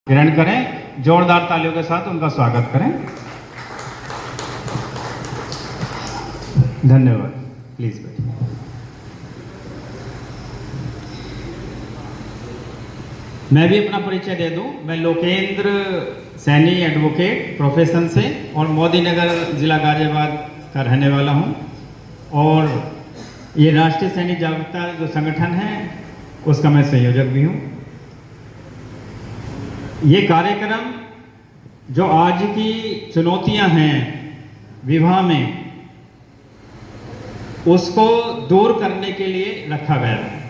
ग्रहण करें, जोरदार तालियों के साथ उनका स्वागत करें। धन्यवाद। प्लीज बैठिए। मैं भी अपना परिचय दे दूं। मैं लोकेंद्र सैनी एडवोकेट प्रोफेशन से और मोदी नगर जिला गाजियाबाद का रहने वाला हूं और ये राष्ट्रीय सैनिक जागरूकता जो संगठन है उसका मैं संयोजक भी हूं। ये कार्यक्रम जो आज की चुनौतियां हैं विवाह में, उसको दूर करने के लिए रखा गया है।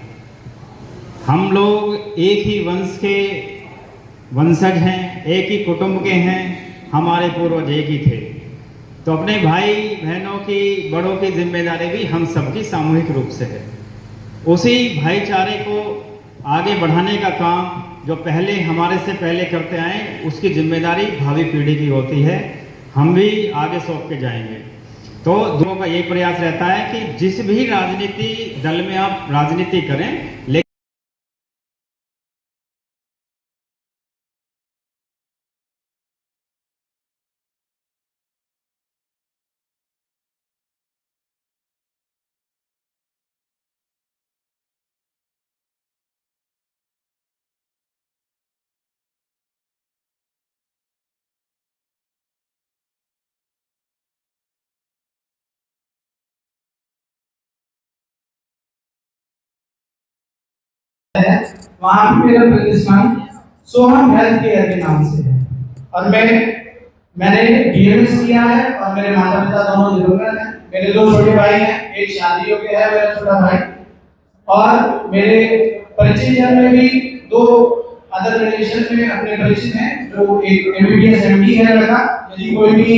हम लोग एक ही वंश के वंशज हैं, एक ही कुटुंब के हैं, हमारे पूर्वज एक ही थे, तो अपने भाई बहनों की, बड़ों की जिम्मेदारी भी हम सबकी सामूहिक रूप से है। उसी भाईचारे को आगे बढ़ाने का काम जो पहले हमारे से पहले करते आए, उसकी जिम्मेदारी भावी पीढ़ी की होती है। हम भी आगे सौंप के जाएंगे। तो दोनों का यही प्रयास रहता है कि जिस भी राजनीति दल में आप राजनीति करें, लेकिन वहाँ पे मेरा प्रतिष्ठान सोहम हेल्थ केयर के नाम से है और मैंने बीएमएस किया है और मेरे माता पिता दोनों दिवंगत हैं। मेरे दो छोटे भाई हैं, एक शादी हो गया है मेरा छोटा भाई, और मेरे परिचय में भी दो अदर रिलेशन में अपने परिचित हैं जो एक एमबीबीएस एमडी है लड़का। यदि कोई भी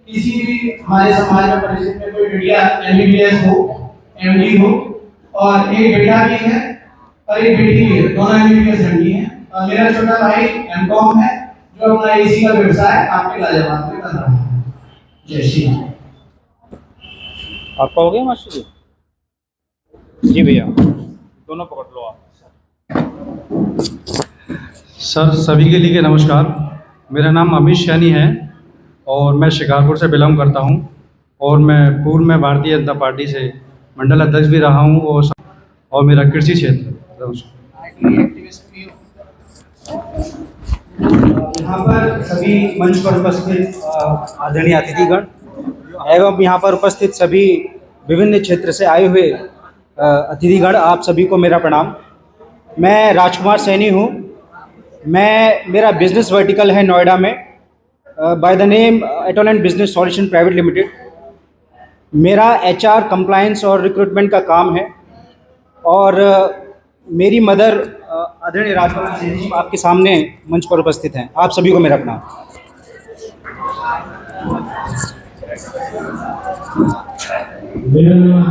किसी भी हमारे समाज में परिचित में कोई बेटिया एमबीबीएस हो, एमडी हो, और एक बेटा भी है और एक बेटी भी है, दोनों एमबीबीएस एमडी हैं। और मेरा छोटा भाई एमकॉम है जो अपना एसी का व्यवसाय आपके गाजियाबाद में कर रहा है। जय श्री राम। आपका हो गया मास्टर जी? जी भैया, दोनों पकड़ लो आप। सर सभी के लिए नमस्कार। मेरा नाम अमित सैनी है और मैं शिकारपुर से बिलोंग करता हूं और मैं पूर्व में भारतीय जनता पार्टी से मंडल अध्यक्ष भी रहा हूं और मेरा कृषि क्षेत्र। यहाँ पर सभी मंच पर उपस्थित आदरणीय अतिथिगण एवं यहाँ पर उपस्थित सभी विभिन्न क्षेत्र से आए हुए अतिथिगण, आप सभी को मेरा प्रणाम। मैं राजकुमार सैनी हूँ। मेरा बिजनेस वर्टिकल है नोएडा में by the name Atolent business solution private limited. मेरा एचआर कंप्लायंस और रिक्रूटमेंट का काम है और मेरी मदर आदरणीय राजकुमार सैनी जी आपके सामने मंच पर उपस्थित हैं। आप सभी को मेरा प्रणाम। मेरा नाम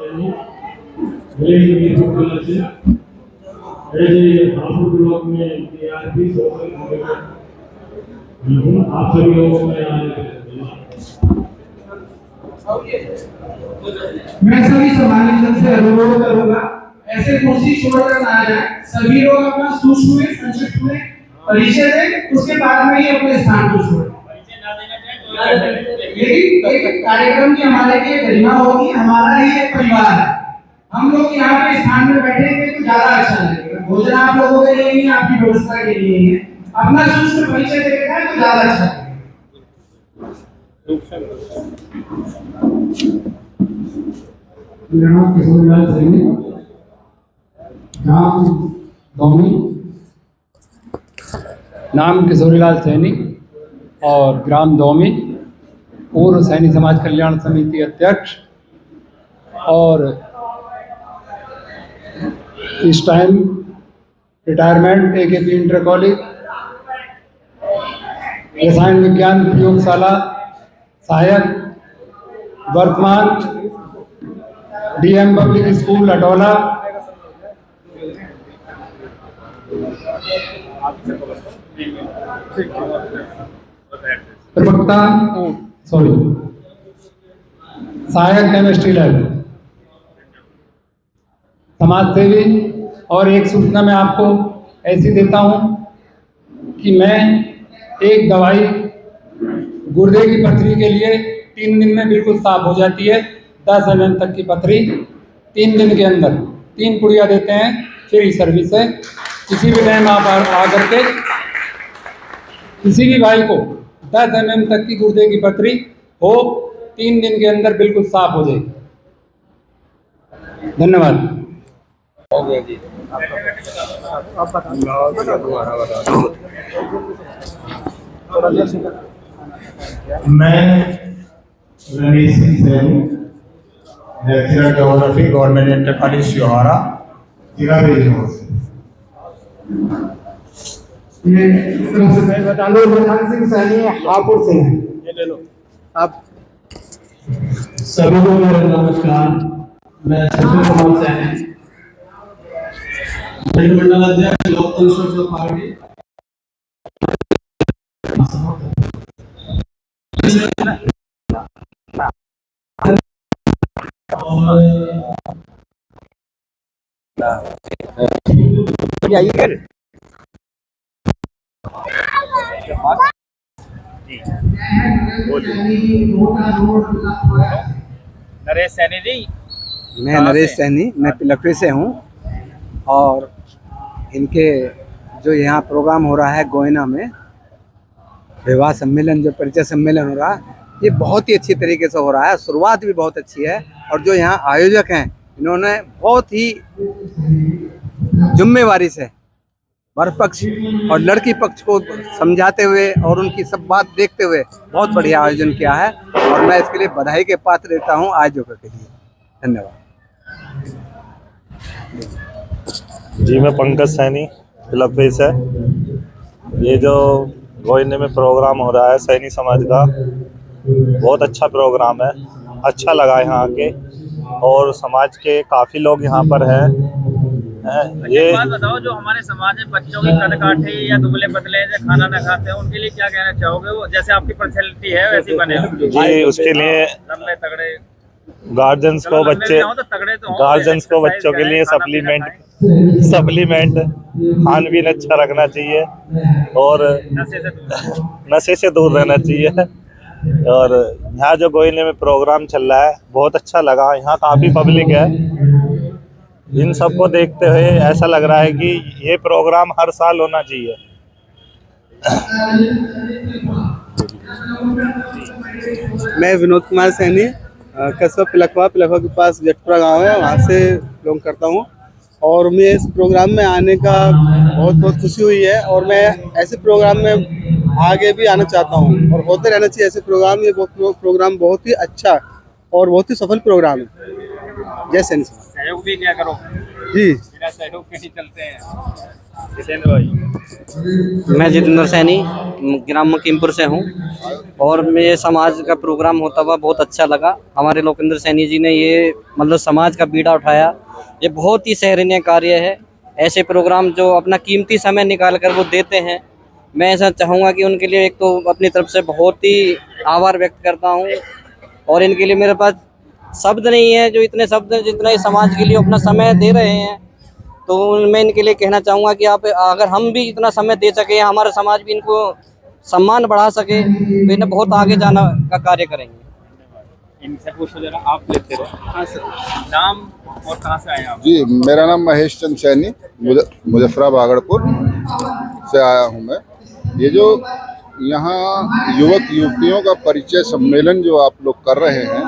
सैनी, हापुड़ ब्लॉक में टीआरपी आप सभी लोगों को मैं सभी सम्मानित जन से अनुरोध करूंगा, ऐसे कुर्सी छोड़कर ना जाए। सभी लोग अपना सूक्ष्म में संक्षिप्त में परिचय दें, उसके बाद में ही अपने स्थान को छोड़ें। लेकिन एक कार्यक्रम की हमारे लिए गरिमा होगी, हमारा ही एक परिवार है। हम लोग यहाँ पे स्थान में बैठेंगे तो ज्यादा अच्छा लगेगा। भोजन आप लोगों के लिए नहीं, आपकी व्यवस्था के लिए ही है। अपना सूक्ष्म परिचय देकर तो ज्यादा अच्छा लगेगा। मेरा नाम किशोरीलाल सैनी, नाम किशोरीलाल सैनी और ग्राम दौमी, पूर्व सैनिक समाज कल्याण समिति अध्यक्ष और इस time retirement AKP inter college रसायन विज्ञान प्रयोगशाला सहायक, वर्तमान डीएम पब्लिक स्कूल अटोला। प्रवक्ता सहायक केमिस्ट्री लैब, समाज सेवी। और एक सूचना मैं आपको ऐसी देता हूं कि मैं एक दवाई गुर्दे की पथरी के लिए 3 दिन में बिल्कुल साफ हो जाती है। 10 mm तक की पथरी 3 दिन के अंदर 3 पुड़िया देते हैं, फ्री सर्विस है। किसी भी टाइम आप आकर के किसी भी भाई को 10 mm तक की गुर्दे की पथरी हो 3 दिन के अंदर बिल्कुल साफ हो जाएगी। धन्यवाद। मैं Ramesh Singh Saini, lecturer geography, government inter college Sihora, जिला बेजोड़ से। ये मैं बता दो, प्रधान सिंह सैनी हापुड़ से हैं। ये ले लो आप। सभी को मेरा नमस्कार। मैं सुशील कुमार सैनी, मंडल अध्यक्ष लोकतंत्र सोशल पार्टी। नरेश सैनी जी, मैं नरेश सैनी, मैं पिलखड़ी से हूँ। और इनके जो यहाँ प्रोग्राम हो रहा है गोयना में, विवाह सम्मेलन, जो परिचय सम्मेलन हो रहा है, ये बहुत ही अच्छी तरीके से हो रहा है। शुरुआत भी बहुत अच्छी है और जो यहाँ आयोजक हैं इन्होंने बहुत ही जिम्मेवारी से वर पक्ष और लड़की पक्ष को समझाते हुए और उनकी सब बात देखते हुए बहुत बढ़िया आयोजन किया है और मैं इसके लिए बधाई के पात्र रहता हूँ आयोजकों के लिए। धन्यवाद। जी, मैं पंकज सैनी, पिलखड़ी से। ये जो गोयने में प्रोग्राम हो रहा है सैनी समाज का, बहुत अच्छा प्रोग्राम है। अच्छा लगा यहाँ आके और समाज के काफ़ी लोग यहाँ पर हैं। ये बात बताओ, जो हमारे समाज में बच्चों की कदकाठी या दुबले पतले जो खाना न खाते हैं, उनके लिए क्या कहना चाहोगे? वो जैसे आपकी पर्सनैलिटी है वैसी बने जी, उसके लिए लंबे तगड़े गार्जियंस को बच्चों के लिए सप्लीमेंट खान-पीन अच्छा रखना चाहिए और नशे से दूर रहना चाहिए। और यहाँ जो गोयने में प्रोग्राम चल रहा है बहुत अच्छा लगा। यहाँ काफ़ी पब्लिक है। इन सब को देखते हुए ऐसा लग रहा है कि ये प्रोग्राम हर साल होना चाहिए। मैं विनोद कुमार सैनी, कस्बा पिलखवा के पास जटपुरा गांव है, वहाँ से बिलोंग करता हूँ। और मैं इस प्रोग्राम में आने का बहुत खुशी हुई है और मैं ऐसे प्रोग्राम में आगे भी आना चाहता हूँ और होते रहना चाहिए ऐसे प्रोग्राम। ये प्रोग्राम बहुत ही अच्छा और बहुत ही सफल प्रोग्राम है। जय सैनी। सहयोग भी क्या करो जी, बिना सहयोग के नहीं चलते हैं। जितेंद्र भाई। मैं जितेंद्र सैनी, ग्राम मकीमपुर से हूँ और मेरे समाज का प्रोग्राम होता हुआ बहुत अच्छा लगा। हमारे लोकेंद्र सैनी जी ने ये मतलब समाज का बीड़ा उठाया। ये बहुत ही सराहनीय कार्य है। ऐसे प्रोग्राम जो अपना कीमती समय निकाल कर वो देते हैं, मैं ऐसा चाहूँगा कि उनके लिए एक तो अपनी तरफ से बहुत ही आभार व्यक्त करता हूँ। और इनके लिए मेरे पास शब्द नहीं है, जो इतने शब्द जितना ही समाज के लिए अपना समय दे रहे हैं, तो मैं इनके लिए कहना चाहूँगा कि आप अगर हम भी इतना समय दे सके, हमारा समाज भी इनको सम्मान बढ़ा सके, तो इन्हें बहुत आगे जाना का कार्य करेंगे। इनसे पूछो जरा, आप लेते रहो। हाँ सर, नाम और कहाँ से आए आप? जी, मेरा नाम महेश चंद सैनी, मुजफ्फराबाद बागड़पुर से आया हूँ मैं। ये जो यहाँ युवक युवतियों का परिचय सम्मेलन जो आप लोग कर रहे हैं,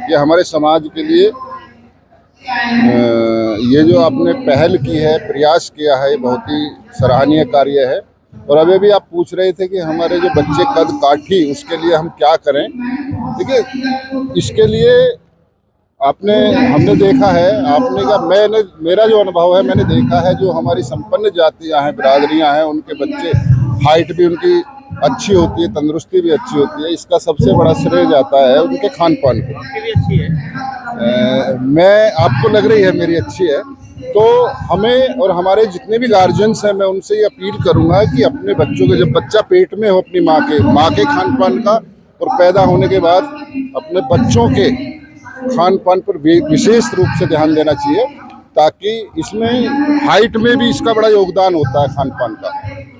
ये हमारे समाज के लिए ये जो आपने पहल की है, प्रयास किया है, बहुत ही सराहनीय कार्य है। और अभी भी आप पूछ रहे थे कि हमारे जो बच्चे कद काठी, उसके लिए हम क्या करें। देखिए, इसके लिए हमने देखा है, मेरा जो अनुभव है, मैंने देखा है जो हमारी संपन्न जातियां हैं, बिरादरियां हैं, उनके बच्चे हाइट भी उनकी अच्छी होती है, तंदुरुस्ती भी अच्छी होती है। इसका सबसे बड़ा श्रेय जाता है उनके खान पान को। भी अच्छी है। मैं आपको लग रही है मेरी अच्छी है, तो हमें और हमारे जितने भी गार्जियंस हैं, मैं उनसे ये अपील करूंगा कि अपने बच्चों के, जब बच्चा पेट में हो, अपनी माँ के खान पान का और पैदा होने के बाद अपने बच्चों के खान पान पर विशेष रूप से ध्यान देना चाहिए, ताकि इसमें हाइट में भी इसका बड़ा योगदान होता है खान पान का।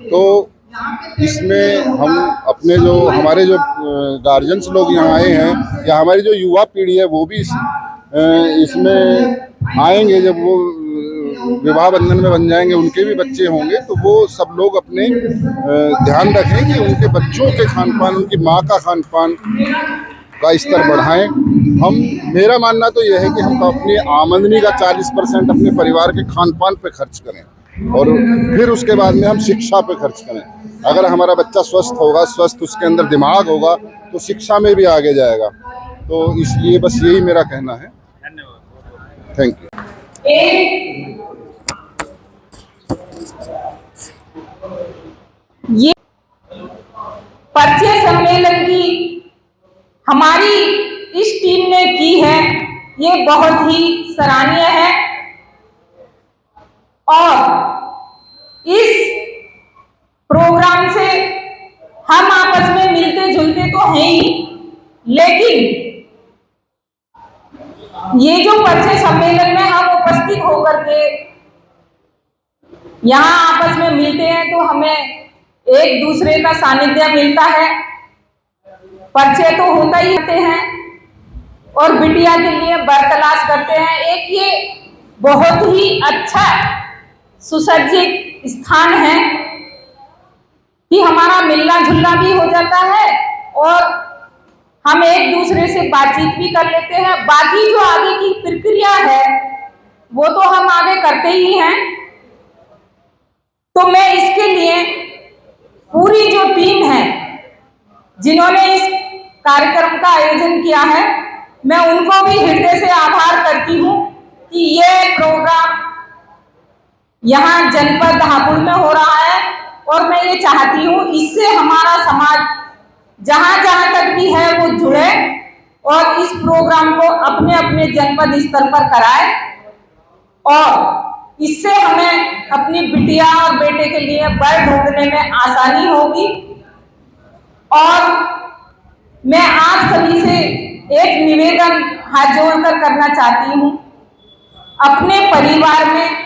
तो इसमें हम अपने जो हमारे जो गार्जियंस लोग यहाँ आए हैं या हमारी जो युवा पीढ़ी है वो भी इसमें आएंगे। जब वो विवाह बंधन में बन जाएंगे, उनके भी बच्चे होंगे, तो वो सब लोग अपने ध्यान रखें कि उनके बच्चों के खान पान, उनकी माँ का खान पान का स्तर बढ़ाएं। मेरा मानना तो यह है कि हम अपनी आमदनी का 40% अपने परिवार के खान पान पे खर्च करें और फिर उसके बाद में हम शिक्षा पे खर्च करें। अगर हमारा बच्चा स्वस्थ होगा, स्वस्थ उसके अंदर दिमाग होगा, तो शिक्षा में भी आगे जाएगा। तो इसलिए बस यही मेरा कहना है। Thank you. ये परिचय सम्मेलन की हमारी इस टीम ने की है, ये बहुत ही सराहनीय है। और इस प्रोग्राम से हम आपस में मिलते जुलते तो हैं ही, लेकिन ये जो परिचय सम्मेलन में हम उपस्थित होकर के यहाँ आपस में मिलते हैं तो हमें एक दूसरे का सानिध्य मिलता है, परिचय तो होता ही रहते हैं और बिटिया के लिए वार्तालाप करते हैं। एक ये बहुत ही अच्छा सुसज्जित स्थान है कि हमारा मिलना जुलना भी हो जाता है और हम एक दूसरे से बातचीत भी कर लेते हैं। बाकी जो आगे की प्रक्रिया है वो तो हम आगे करते ही हैं। तो मैं इसके लिए पूरी जो टीम है जिन्होंने इस कार्यक्रम का आयोजन किया है, मैं उनको भी हृदय से आभार करती हूँ कि ये प्रोग्राम यहाँ जनपद हापुड़ में हो रहा है और मैं ये चाहती हूँ इससे हमारा समाज जहाँ जहाँ तक भी है वो जुड़े और इस प्रोग्राम को अपने अपने जनपद स्तर पर कराए और इससे हमें अपनी बिटिया और बेटे के लिए वर ढूंढने में आसानी होगी। और मैं आप सभी से एक निवेदन हाथ जोड़कर करना चाहती हूँ, अपने परिवार में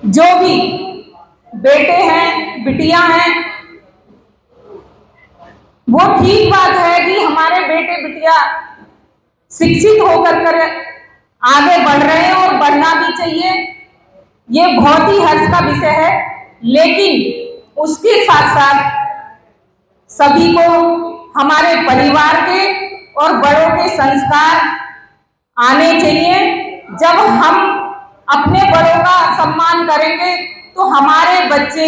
जो भी बेटे हैं, बिटिया हैं, वो ठीक बात है कि हमारे बेटे बिटिया शिक्षित होकर कर आगे बढ़ रहे हैं और बढ़ना भी चाहिए, ये बहुत ही हर्ष का विषय है। लेकिन उसके साथ साथ सभी को हमारे परिवार के और बड़ों के संस्कार आने चाहिए। जब हम अपने बड़ों का सम्मान करेंगे तो हमारे बच्चे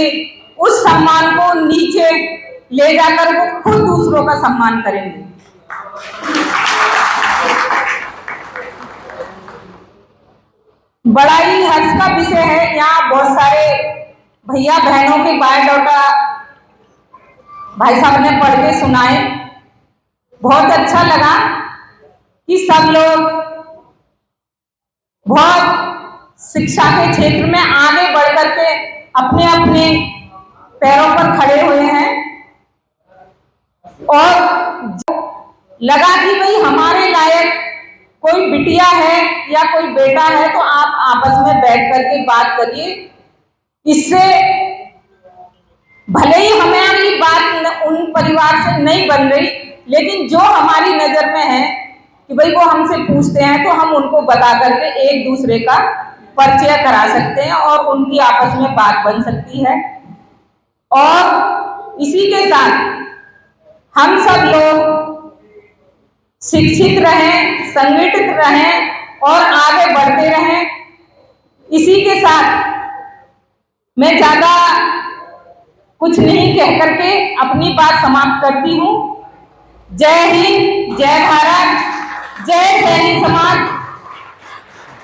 उस सम्मान को नीचे ले जाकर वो खुद दूसरों का सम्मान करेंगे। बड़ा ही हर्ष का विषय है। यहाँ बहुत सारे भैया बहनों के बायोडाटा भाई साहब ने पढ़ के सुनाए, बहुत अच्छा लगा कि सब लोग बहुत शिक्षा के क्षेत्र में आगे बढ़ करके अपने अपने पैरों पर खड़े हुए हैं और लगा कि भाई हमारे लायक कोई बिटिया है या कोई बेटा है तो आप आपस में बैठ करके बात करिए। इससे भले ही हमारी बात उन परिवार से नहीं बन रही, लेकिन जो हमारी नजर में है कि भाई वो हमसे पूछते हैं तो हम उनको बता करके एक दूसरे का परिचय करा सकते हैं और उनकी आपस में बात बन सकती है। और इसी के साथ हम सब लोग शिक्षित रहें, संगठित रहें और आगे बढ़ते रहें। इसी के साथ मैं ज्यादा कुछ नहीं कह करके अपनी बात समाप्त करती हूँ। जय हिंद, जय भारत, जय सैनिक समाज।